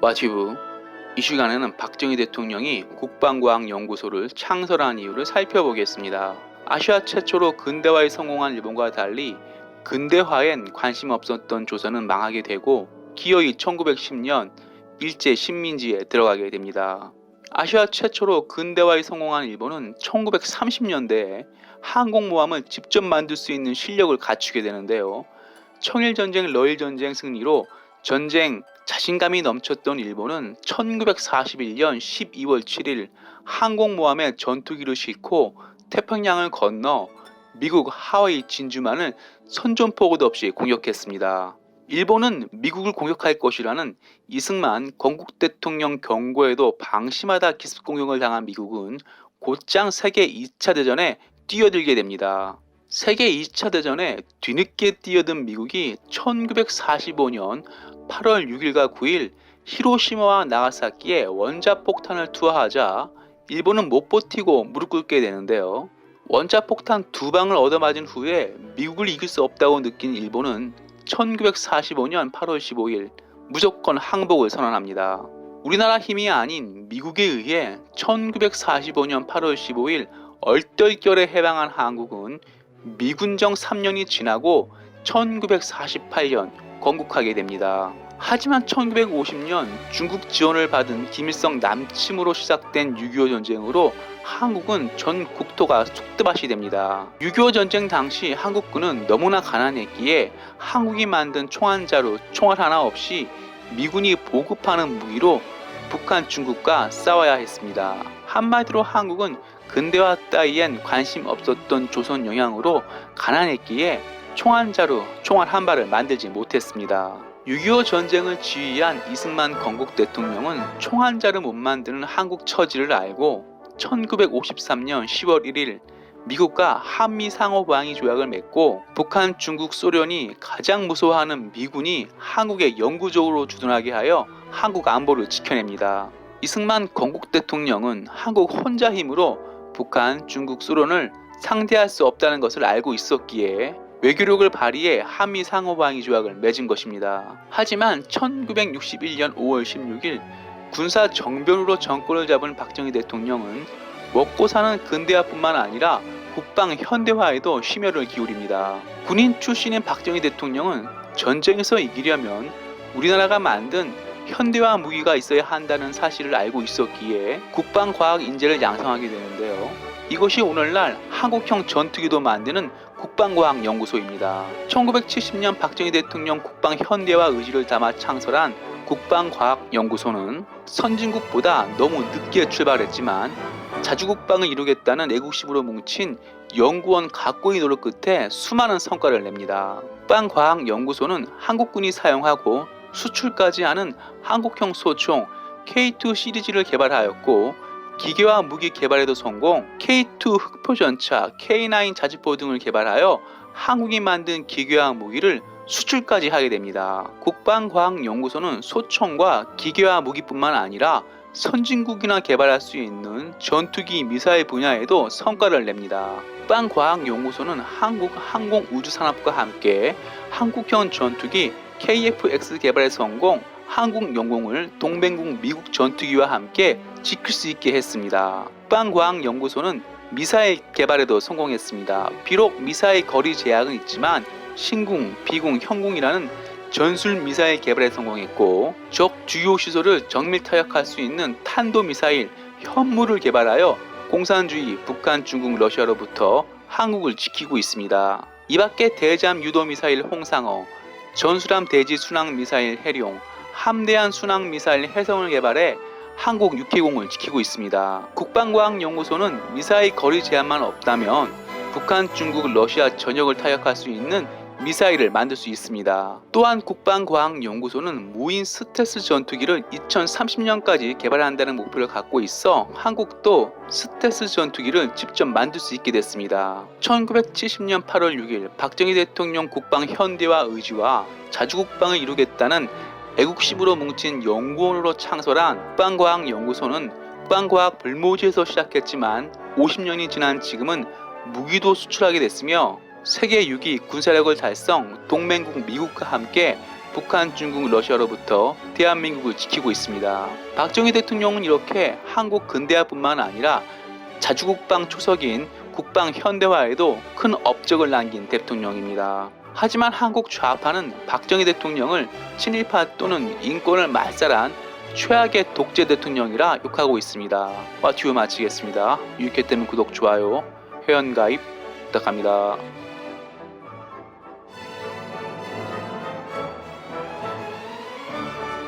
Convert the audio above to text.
와치부 이 시간에는 박정희 대통령이 국방과학연구소를 창설한 이유를 살펴보겠습니다. 아시아 최초로 근대화에 성공한 일본과 달리 근대화엔 관심 없었던 조선은 망하게 되고 기어이 1910년 일제 식민지에 들어가게 됩니다. 아시아 최초로 근대화에 성공한 일본은 1930년대에 항공모함을 직접 만들 수 있는 실력을 갖추게 되는데요. 청일전쟁, 러일전쟁 승리로 전쟁 자신감이 넘쳤던 일본은 1941년 12월 7일 항공모함에 전투기를 싣고 태평양을 건너 미국 하와이 진주만을 선전포고도 없이 공격했습니다. 일본은 미국을 공격할 것이라는 이승만 건국 대통령 경고에도 방심하다 기습 공격을 당한 미국은 곧장 세계 2차 대전에 뛰어들게 됩니다. 세계 2차 대전에 뒤늦게 뛰어든 미국이 1945년 8월 6일과 9일 히로시마와 나가사키에 원자폭탄을 투하하자 일본은 못 버티고 무릎 꿇게 되는데요. 원자폭탄 2방을 얻어맞은 후에 미국을 이길 수 없다고 느낀 일본은 1945년 8월 15일 무조건 항복을 선언합니다. 우리나라 힘이 아닌 미국에 의해 1945년 8월 15일 얼떨결에 해방한 한국은 미군정 3년이 지나고 1948년 건국하게 됩니다. 하지만 1950년 중국 지원을 받은 김일성 남침으로 시작된 6.25 전쟁으로 한국은 전 국토가 쑥대밭이 됩니다. 6.25 전쟁 당시 한국군은 너무나 가난했기에 한국이 만든 총안자루 총알 하나 없이 미군이 보급하는 무기로 북한, 중국과 싸워야 했습니다. 한마디로 한국은 근대화 따위엔 관심 없었던 조선 영향으로 가난했기에 총안자루 총알 한 발을 만들지 못했습니다. 6.25 전쟁을 지휘한 이승만 건국 대통령은 총안자루 못 만드는 한국 처지를 알고 1953년 10월 1일 미국과 한미 상호방위 조약을 맺고 북한, 중국, 소련이 가장 무서워하는 미군이 한국에 영구적으로 주둔하게 하여 한국 안보를 지켜냅니다. 이승만 건국 대통령은 한국 혼자 힘으로 북한, 중국, 소련을 상대할 수 없다는 것을 알고 있었기에 외교력을 발휘해 한미 상호방위 조약을 맺은 것입니다. 하지만 1961년 5월 16일 군사 정변으로 정권을 잡은 박정희 대통령은 먹고 사는 근대화뿐만 아니라 국방 현대화에도 심혈을 기울입니다. 군인 출신인 박정희 대통령은 전쟁에서 이기려면 우리나라가 만든 현대화 무기가 있어야 한다는 사실을 알고 있었기에 국방과학 인재를 양성하게 되는데요. 이것이 오늘날 한국형 전투기도 만드는 국방과학연구소입니다. 1970년 박정희 대통령 국방 현대화 의지를 담아 창설한 국방과학연구소는 선진국보다 너무 늦게 출발했지만 자주국방을 이루겠다는 애국심으로 뭉친 연구원 각고의 노력 끝에 수많은 성과를 냅니다. 국방과학연구소는 한국군이 사용하고 수출까지 하는 한국형 소총 K2 시리즈를 개발하였고 기계화 무기 개발에도 성공, K2 흑표전차, K9 자주포 등을 개발하여 한국이 만든 기계화 무기를 수출까지 하게 됩니다. 국방과학연구소는 소총과 기계화 무기뿐만 아니라 선진국이나 개발할 수 있는 전투기 미사일 분야에도 성과를 냅니다. 국방과학연구소는 한국 항공우주산업과 함께 한국형 전투기 KF-X 개발에 성공, 한국 영공을 동맹국 미국 전투기와 함께 지킬 수 있게 했습니다. 국방과학연구소는 미사일 개발에도 성공했습니다. 비록 미사일 거리 제약은 있지만 신궁, 비궁, 형궁이라는 전술 미사일 개발에 성공했고 적 주요 시설을 정밀 타격할 수 있는 탄도미사일 현무를 개발하여 공산주의 북한, 중국, 러시아로부터 한국을 지키고 있습니다. 이밖에 대잠 유도미사일 홍상어, 전술함 대지 순항미사일 해룡, 함대한 순항미사일 해성을 개발해 한국 육해공을 지키고 있습니다. 국방과학연구소는 미사일 거리 제한만 없다면 북한, 중국, 러시아 전역을 타격할 수 있는 미사일을 만들 수 있습니다. 또한 국방과학연구소는 무인 스텔스 전투기를 2030년까지 개발한다는 목표를 갖고 있어 한국도 스텔스 전투기를 직접 만들 수 있게 됐습니다. 1970년 8월 6일 박정희 대통령 국방 현대화 의지와 자주국방을 이루겠다는 애국심으로 뭉친 연구원으로 창설한 국방과학연구소는 국방과학 불모지에서 시작했지만 50년이 지난 지금은 무기도 수출하게 됐으며 세계 6위 군사력을 달성 동맹국 미국과 함께 북한, 중국, 러시아로부터 대한민국을 지키고 있습니다. 박정희 대통령은 이렇게 한국 근대화뿐만 아니라 자주국방 초석인 국방 현대화에도 큰 업적을 남긴 대통령입니다. 하지만 한국 좌파는 박정희 대통령을 친일파 또는 인권을 말살한 최악의 독재 대통령이라 욕하고 있습니다. 튜브 마치겠습니다. 유익했다면 구독, 좋아요, 회원가입 부탁합니다.